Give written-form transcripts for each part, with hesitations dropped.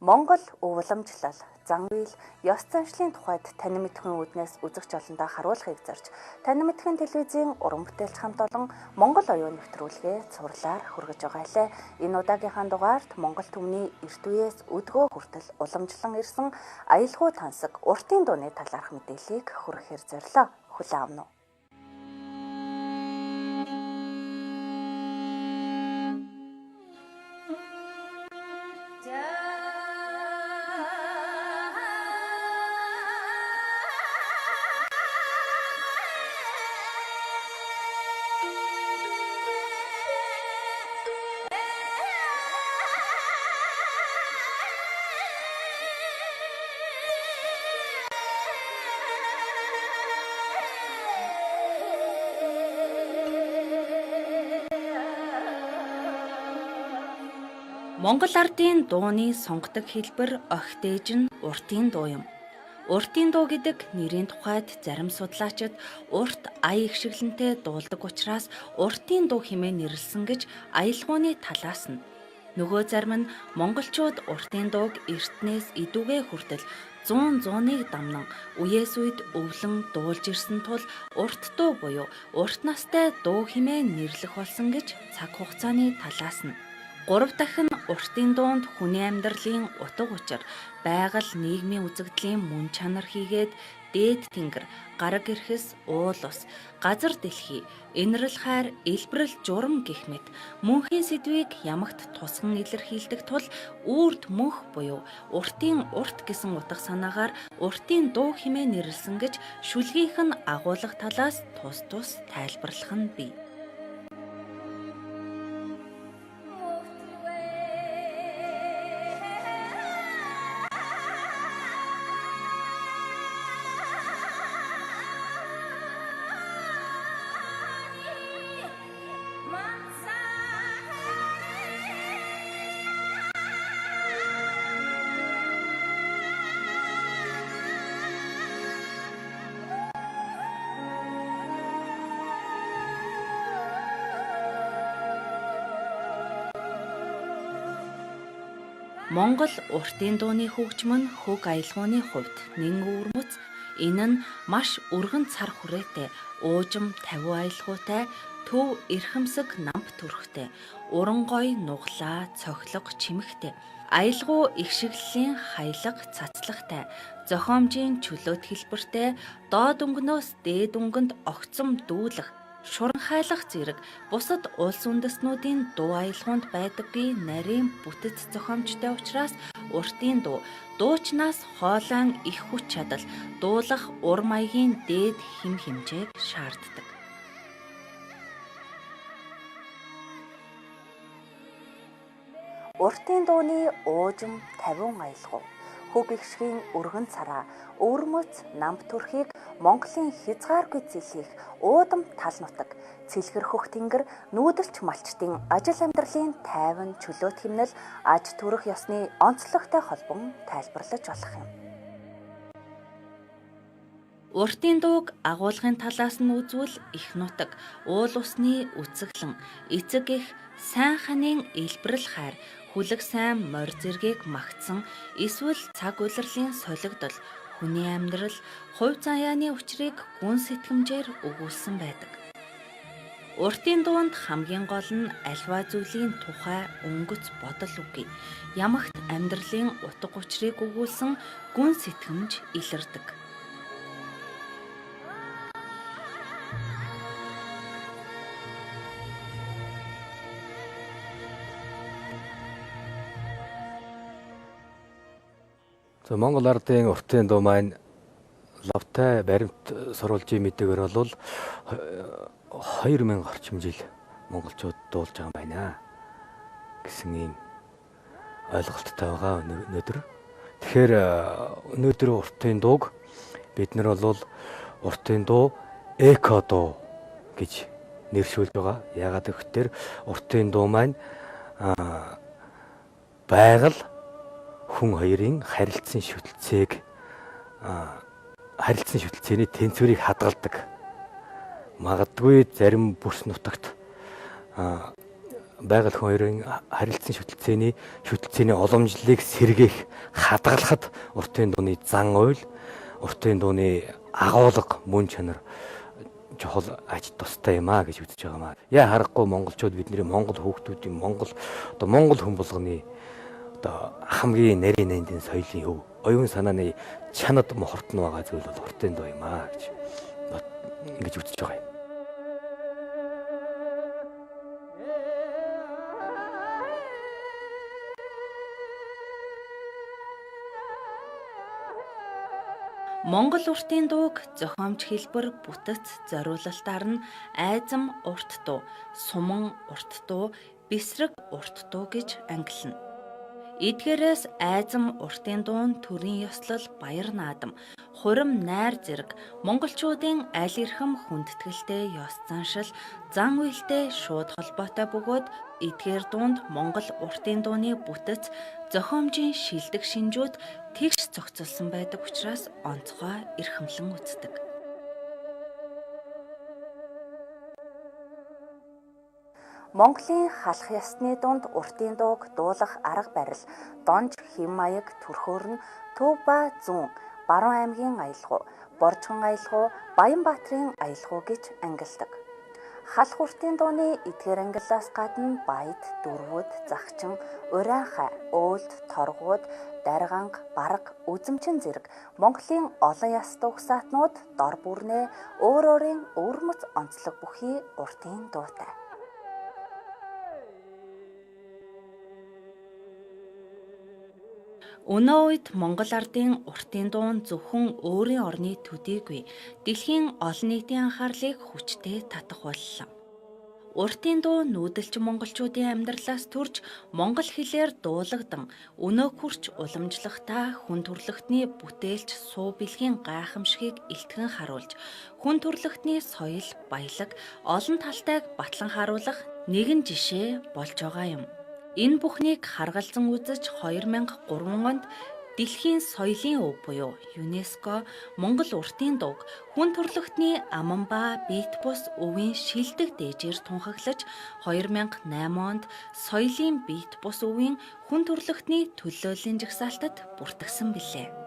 Монгол өвлөмжлөл, зан үйл, ёс заншлын тухайд танин мэдхэн үүднээс үзэгч олондоо харуулахыг зорж, танин мэдхэн телевизийн уран бүтээлч хамт олон Монгол оюун нэвтрүүлгээ цувралаар хүргэж байгаа лээ. Энэ удаагийнхаа дугаарт Монгол түмний эрт үеэс өдгөө хүртэл уламжлан ирсэн аялгау тансаг уртын дууны талаарх мэдээллийг хүргэхээр зорилоо. Хүлээн авна уу? Монгол ардын дууны сонгодог хэлбэр огт ээж нь уртын дуу юм. Уртын дуу гэдэг нэрийн тухайд зарим судлаачид урт ая ихшиглэнтэй дуулдаг учраас уртын дуу хэмээн нэрлсэн гэж аялгауны талаас нь. Нөгөө зарим нь монголчууд уртын дууг эртнээс идүүгээ хүртэл 100-100-ыг дамнан үеэс үед өвлөн дуулж ирсэн тул урт дуу буюу урт настай дуу хэмээн нэрлэх болсон гэж цаг хугацааны талаас нь. 3 дахин уртын дуунд хүний амьдралын утга учир, байгаль нийгмийн үзэгдлийн мөн чанар хийгээд дээд тэнгэр, гараг эрхэс, уул ус, газар дэлхий, инрэл хайр, элбэрэл журам гэх мэт мөнхийн сэдвийг ямагт тусган илэрхийлдэг тул үрд мөнх буюу уртын урт гэсэн утга санаагаар уртын дуу хэмээн нэрлсэн гэж шүлгийнх нь агуулга талаас тус тайлбарлах нь бий. Монгол уртын дууны хөгжим нь хөг аялгауны хувьд нэн өвөрмөц, энэ нь маш өргөн цар хүрээтэй, уужим тавиу аялгаутай, төв эрхэмсэг намп төрхтэй, уран гой нуглаа цохилго чимэгтэй, аялгау ихшиглэлийн хаялга цацлагтай, зохиомжийн чөлөөт хэлбэртэй, доод өнгнөөс дээд өнгөнд огцом дүүлэх, шуран хайлах зэрэг бусад улс үндэстнүүдийн дуу аялгаунд байдаггүй нарийн бүтэц зохиомжтой учраас уртын дуу дуучнаас хоолойн их хүч чадал, дуулах ур маягийн дээд хэм хэмжээг шаарддаг. Уртын дууны уужим тавиун аялгау, хөг ихшгийн өргөн цараа, өвөрмөц намп төрхийг Монголын хязгааргүй зэлхийх уудам тал нутаг, цэлхэр хөх тэнгэр, нүүдэлч малчдын ажил амьдралын тайван чөлөөт хэмнэл аж төрөх ёсны онцлогтой холбон тайлбарлаж болох юм. Уртын дууг агуулгын талаас нь үзвэл их нутаг, уул усны үцэглэн, эцэг их, сайн ханийн элбэрэл хайр, хүлэг сайн морь зэргийг магтсан, эсвэл цаг улирлын солигдол, хүний амьдрал, хувь заяаны учрыг гүн сэтгэмжээр өгүүлсэн байдаг. Уртын дуунд хамгийн гол нь альва зүйлийн тухай өнгөц бодол үгүй, ямагт амьдралын утга учрыг өгүүлсэн гүн сэтгэмж илэрдэг. Монгол ардын уртын дуу маань лавтай баримт сурвалжийн мэдээгээр бол 2000 орчим жил монголчууд дуулж байгаа юм байна гэсэн ийм ойлголттой байгаа өнөөдөр. Тэгэхээр өнөөдөр уртын дууг бид нар бол уртын дуу эко дуу гэж нэршүүлж байгаа. Яагаад гэвэл уртын дуу маань байгаль хүн хоёрын харилцсан шүтэлцээний тэнцвэрийг хадгалдаг. Магадгүй зарим бүс нутагт байгаль хүн хоёрын харилцан шүтэлцээний уламжлалыг сэргээх, хадгалахад уртын дууны зан уйл, уртын дууны агуулга, мөн чанар чухал аж тустай юм а гэж үзэж байгаамаа. Яа харахгүй монголчууд бидний монгол хүүхдүүдийн монгол хүн болгоны хамгийн нарийн найдын соёлын өв, оюун санааны чанад мохорт нь байгаа зүйл бол уртын дуу юм а гэж ингэж үзэж байгаа юм. Монгол уртын дууг зохиомж хэлбэр бүтэц зориулалтаар нь айзам урт дуу, суман урт дуу, бэсрэг урт дуу гэж ангилна. Эдгээрээс айзам уртын дуу нь төрийн ёслол, баяр наадам, хурим найр зэрэг монголчуудын аль эрхэм хүндэтгэлтэй ёс заншил, зан үйлтэй шууд холбоотой бөгөөд эдгээр дуунд монгол уртын дууны бүтэц, зохиомжийн шилдэг шинжүүд тэгш зохицуулсан байдаг учраас онцгой эрхэмлэн үздэг. Монголын халах ёсны дунд уртын дууг дуулах арга барил, донж, хэм маяг, төрхөөр нь төв ба зүүн, Баруун аймгийн аялгау, Боржгон аялгау, Баянбаатарын аялгау гэж ангилдаг. Халах уртын дууны эдгээр ангиллаас гадна баяд, дөрвүүд, загчин, урианхай, өөлд, торгууд, дарганг, бараг, үзэмчин зэрэг Монголын олон ястай угсаатнууд дор бүрнээ өөр өөрийн өвөрмөц онцлог бүхий уртын дуутай. Өнөө үед Монгол ардын уртын дуу нь зөвхөн өөрийн орны төдийгүй дэлхийн олон нийтийн анхаарлыг хүчтэй татах боллоо. Уртын дуу нүүдэлчин монголчуудын амьдралаас төрж монгол хэлээр дуулагдсан өнөө хүрч уламжлахдаа хүн төрөлхтний бүтээлч суу бэлгийн гайхамшигыг илтгэн харуулж хүн төрөлхтний соёл, баялаг, олон талтайг батлан харуулах нэгэн жишээ болж байгаа юм. Энэ бүхнийг харгалзан үзэж 2003 онд Дэлхийн соёлын өв буюу ЮНЕСКО Монгол уртын дууг хүн төрөлхтний аман ба бит бус өвийн шилдэг дээжээр тунхаглаж 2008 онд соёлын бит бус өвийн хүн төрөлхтний төлөөллийн жагсаалтад бүртгэсэн билээ.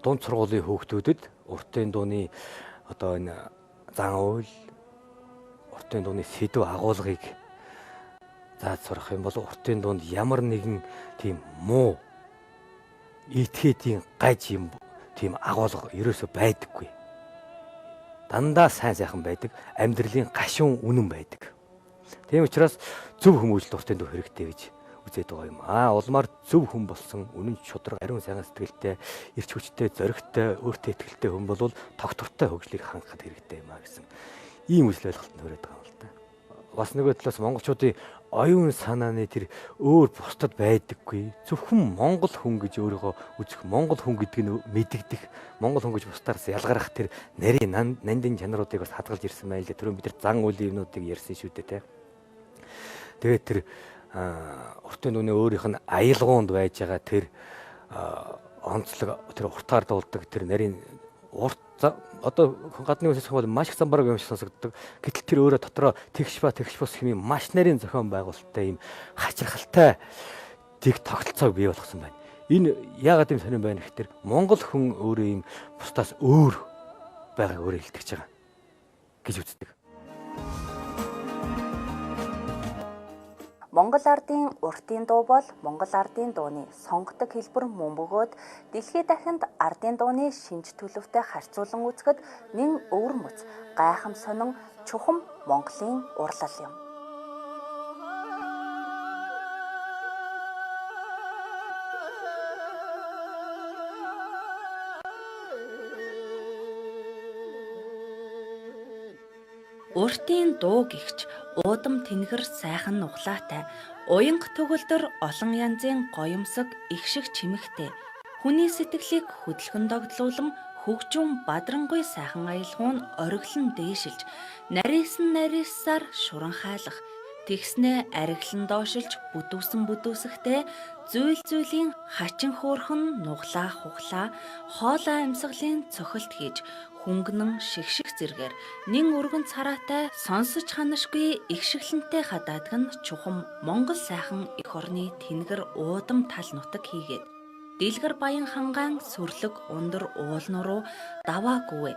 Дунд сургуулийн хүүхдүүдэд уртын дууны энэ зан уйл, уртын дууны сэдв агуулгыг зааж сурах юм бол уртын дуунд ямар нэгэн тийм муу этгээдийн гаж юм тийм агуулга ерөөсөө байдаггүй. Дандаа сайн сайхан байдаг, амьдралын гашуун үнэн байдаг. Тийм учраас зөв хүмүүжлэлт уртын дуу хэрэгтэй гэж үзээд байгаа юм. Улмаар зөв хүн болсон, үнэн шударга, ариун сайхан сэтгэлтэй, эрч хүчтэй, зоригтой, өөртөө итгэлтэй хүн бол тогтвортой хөгжлийг хангахад хэрэгтэй юм гэсэн ийм үсэл ойлголтод хүрээд байгаа юм л да. Бас нөгөө талаас монголчуудын оюун санааны тэр өөр бусдад байдаггүй. Зөвхөн монгол хүн гэж өөрийгөө үзэх, монгол хүн гэдгийг мэддэг, монгол хүн гэж бусдаас ялгарах тэр нарийн нандин чанаруудыг бас хадгалж ирсэн байл л да. Түрүү бид нар зан үйлийн юмнуудыг ярьсан шүү дээ, тэ. Тэгээд тэр уртын дууны өөрийнх нь аялгуунд байж байгаа тэр онцлог, тэр уртаар дуулдаг тэр нарийн урт одоо гадны үсээс хаваад маш их замбараг юм шиг сонсогддог. Гэтэл тэр өөрөө дотроо тэгш бус хэмээн маш нарийн зохион байгуулалттай юм хачирхалтай тэг тогтолцоог бий болгосон байна. Энэ яагаад юм сонирн байна гэхээр монгол хүн өөрөө юм бусдаас өөр байгааг өөрөө илтгэж байгаа гэж үздэг. Монгол ардын уртын дуу бол Монгол ардын дууны сонгодог хэлбэр мөн бөгөөд дэлхийд дахинд ардын дууны шинж төлөвтэй харьцуулан үзэхэд нэн өвөрмөц, гайхам сонин, чухам Монголын урлал юм. Уртын дуу гихч уудам тэнгэр сайхан нуглаатай, уянга төгөлдөр олон янзын гоёмсог их шиг чимэгтэй, хүний сэтгэлийг хөдөлгөн догдлуулан хөгжим бадрангүй сайхан аялгуун ориглон дээшилж, нарийсаар шуран хайлах, тэгснээ ариглан доошилж бүдүүсэхдээ зүйлийн хачин хөөрхөн нуглаа хуглаа, хоолой амьсгалын цохилт хийж, хөнгөнөн шигших зэргээр нэн өргөн цараатай сонсож ханашгүй ихшиглэнтэй хадаадаг нь чухам Монгол сайхан эх орны тэнгэр уудам тал нутаг хийгээд Дэлгэр баян хангаан сүрлэг ундар уулнуу руу даваагүй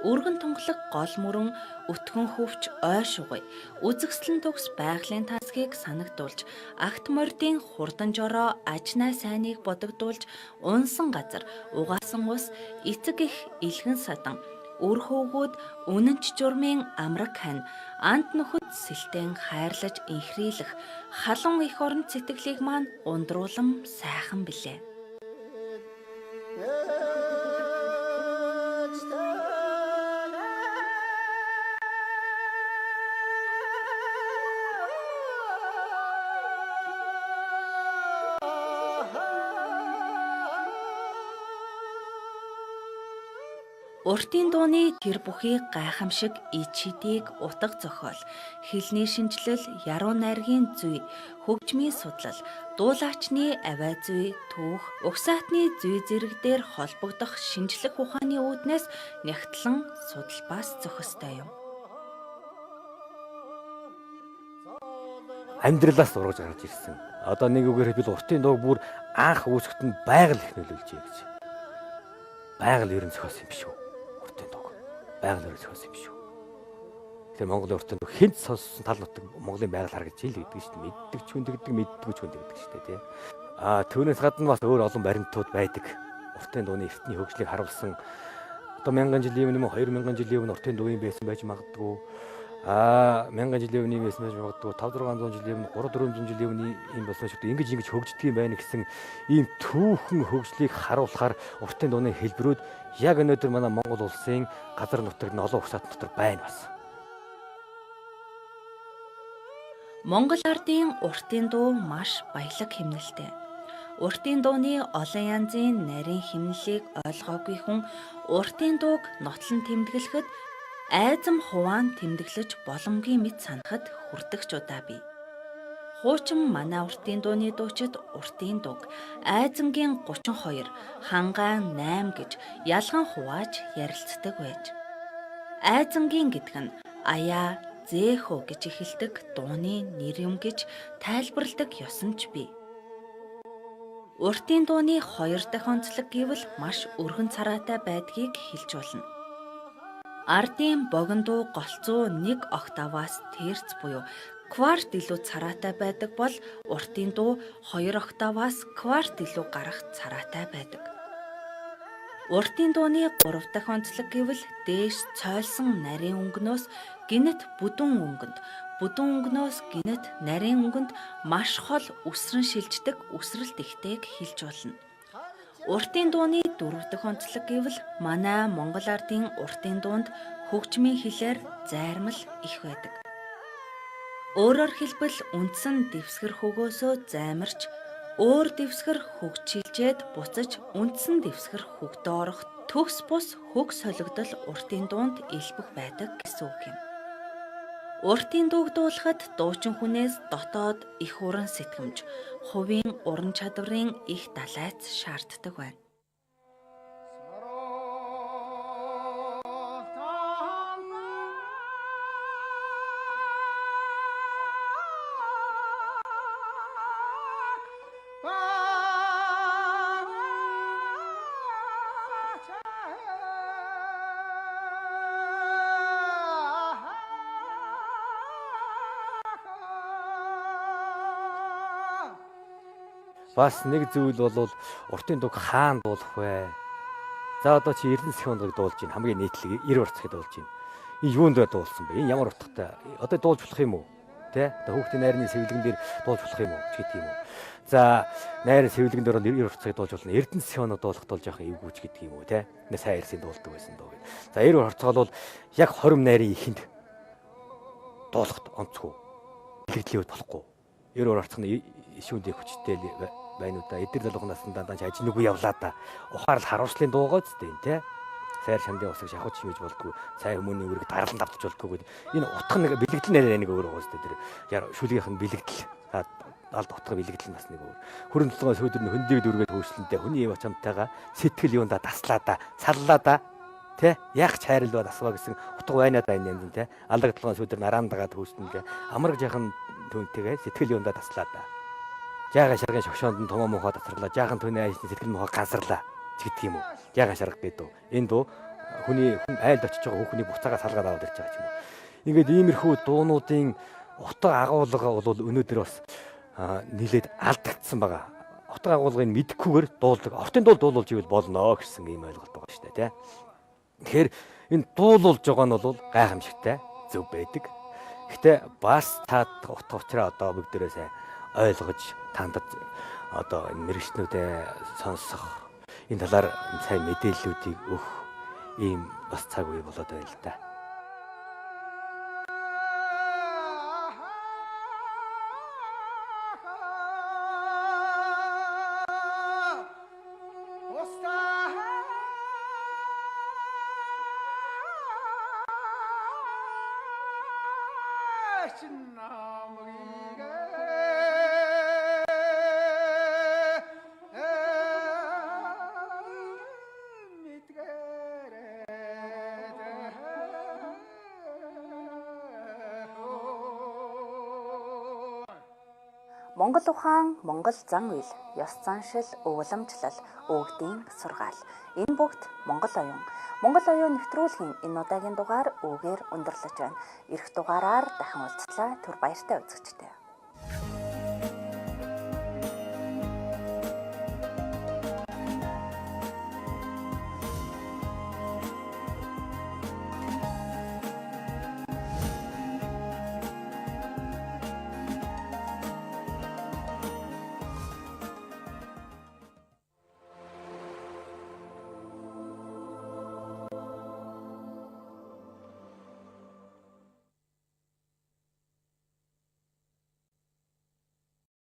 өргөн тунгалаг гол мөрөн өтгөн хөвч ой шугай үзэгслэн төгс байгалийн тасгийг санагдуулж агт мордын хурдан жороо ажнаа сайныг бодогдуулж унсан газар угаасан ус эцэг их илгэн садан үр хөөгүүд үнэнч журмын амраг хань ант нөхөд сэлтэн хайрлаж инхрийлэх халуун эх орон цэтгэлийг маань ундруулам сайхан билээ. Уртын дууны тэр бүхий гайхамшиг ичидийг утга зохиол, хэлний шинжилэл, яруу найргийн зүй, хөгжмийн судлал, дуулаачны авиа зүй, түүх, угсаатны зүй зэрэг дээр холбогдох шинжлэх ухааны үүднээс нягтлан судалбаас зохистой юм. Амьдралаас ургаж гарч ирсэн. Одоо нэг үгээр хэлбэл уртын дуу бүр анх үүсгэхэд нь байгаль их нөлөөлж гэж. Байгаль ерөн зохиосон юм биш үү? Байгаль өрөөс хөөс юм шүү. Тэгэхээр Монголын уртын дуу хинт сонссон тал нутаг Монголын байгаль харагдаж ил гэдэг шүү дээ. Мэддэг ч хүндэгдэг, мэддэггүй ч хүндэгдэг шүү дээ, тий. Түүнээс гадна бас өөр олон баримтууд байдаг. Уртын дууны эртний хөгжлийг харуулсан одоо 1000 жилийн өмнө 2000 жилийн өмнө уртын дууын байсан байж магадгүй. 1000 жилийн өмнө байсан байж магадгүй. 500 600 жилийн өмнө 300 400 жилийн өмнө юм болсон шүү дээ. Ингэж хөгждөг юм байна гэсэн ийм түүхэн хөгжлийг харуулахаар уртын дууны хэлбэрүүд яг өнөөдөр манай Монгол улсын газар нутагт олон угсаат дотор байна бас. Монгол ардын уртын дуу маш баялаг хэмнэлтэй. Уртын дууны олон янзын нарийн хэмнэлийг ойлгоогүй хүн уртын дууг нотлон тэмдэглэхэд айзам хуваан тэмдэглэж боломгүй мэт санахад хүрдэгч удаа бий. Хуучин манай уртын дууны дуучид уртын дууг айзамгийн 32, хангаан 8 гэж ялган хувааж ярилцдаг байж. Айзамгийн гэдэг нь аяа, зэхөө гэж эхэлдэг дууны нэр юм гэж тайлбарладаг ёсонч бий. Уртын дууны 2 дахь онцлог гэвэл маш өргөн цараатай байдгийг хэлж болно. Ардын богино дуу голцоо 1 октаваас тэрц буюу кварт илүү цараатай байдаг бол уртын дуу 2 октаваас кварт илүү гарах цараатай байдаг. Уртын дууны 3 дахь онцлог гэвэл дээш цойлсон нарийн өнгнөөс гинэт бүдүүн өнгөнд, бүдүүн өнгнөөс гинэт нарийн өнгөнд маш хол үсрэн шилждэг үсрэлт ихтэйг хэлж болно. Уртын дууны 4 дахь онцлог гэвэл манай Монгол ардын уртын дуунд хөгжмийн хилээр зайрмал их байдаг. Өөрөөр хэлбэл үндсэн дэвсгэр хөгөөсөө займарч өөр дэвсгэр хөгжүүлжээд буцаж үндсэн дэвсгэр хөгдөө орох төгс бус хөг солигдол уртын дуунд илбэг байдаг гэсэн үг юм. Уртын дууг дуулахад дуучин хүнээс дотоод их уран сэтгэмж, хувийн уран чадварын их далайц шаарддаг байна. Бас нэг зүйл бол уртын дууг хаана дуулах вэ? За одоо чи Эрдэнэ засгийн ундрыг дуулж байна. Хамгийн нийтлэг 90 уртыг дуулж байна. Энэ юунд дуулсан бэ? Энэ ямар утгатай? Одоо дуулж болох юм уу? Тэ? Одоо хүүхдийн найрны сэвлэгэн дээр дуулж болох юм уу? Ч гэдэг юм уу. За найрын сэвлэгэн дээр 90 уртыг дуулж болно. Эрдэнэ засгийн ундрыг дуулах бол жоохон эвгүүч гэдэг юм уу, тэ? Нэг сайн ярьсан дуулдаг байсан дуу гэд. За 90 уртыг бол яг 20 найрын ихэнд дуулахд онцгүй. Илэрдлийн үед болохгүй. 90 уртыг нь шүүндээ хүчтэй байна уу да. Эдгээр залууг насанд дандаа ажил нүгүү явлаа да. Ухаарл харуулслын дуугаа зү дээ, тэ? сайр шамдын усыг шахаж чимэж болдгоо, сайн хүмүүний үрийг даралан давтаж болдгоо гэдэг. Энэ утга нэг бэлэгдэл нэрээ нэг өөр байгаа шүү дээ. Тэр шүлгийнх нь бэлэгдэл алд утга бэлэгдэл бас нэг өөр. Хүрэн толгой сөөдөр нь хөндийг дүргээд хөөшлөнтэй хүний яв чамтайгаа сэтгэл юунда таслаа да, саллаа да. Тэ яг ч хайрлаа дасгаа гэсэн утга байна да энэ юм тэ. Алдаг толгой сөөдөр нь араан дагаад хөөшлөнтэй амраг жаахан түүнтэйгээ сэтгэл юунда таслаа да. Жаахан шаргын шогшоонд нь томоо мохоо татарлаа. Жаахан түүний айсны сэтгэл мохоо гансарлаа гэдэг юм уу. Жаахан шарга гэдэг үү. Энэ дуу хүн айлд очиж байгаа хүүхний буцаагаа салгаад аваад ирж байгаа ч юм уу. Ингээд иймэрхүү дуунуудын утга агуулга бол өнөөдөр бас нийлээд алдагдсан байгаа. Утга агуулгыг мэдхгүйгээр дуулдаг. Ортын дуулуулж ивэл болно гэсэн ийм ойлголт байгаа шүү дээ, тий. Тэгэхээр энэ дуулуулж байгаа нь бол гайхамшигтай зөв байдаг. Гэхдээ бас та утга учраа одоо бүгдээрээ сайн ойлгож тандад одоо мэрэгчнүүдэд сонсох энэ талаар сайн мэдээллүүдийг өгөх ийм бас цаг үе болоод байна л да. Монгол ухаан, Монгол зан үйл, ёс заншил, уламжлал, өвгдийн сургаал. Энэ бүгд Монгол оюун. Монгол оюун нэвтрүүлгийн энэ удаагийн дугаар үүгээр өндөрлөж байна. Ирэх дугаараар дахин уулзлаа. Түр баяртай үзэгчдээ.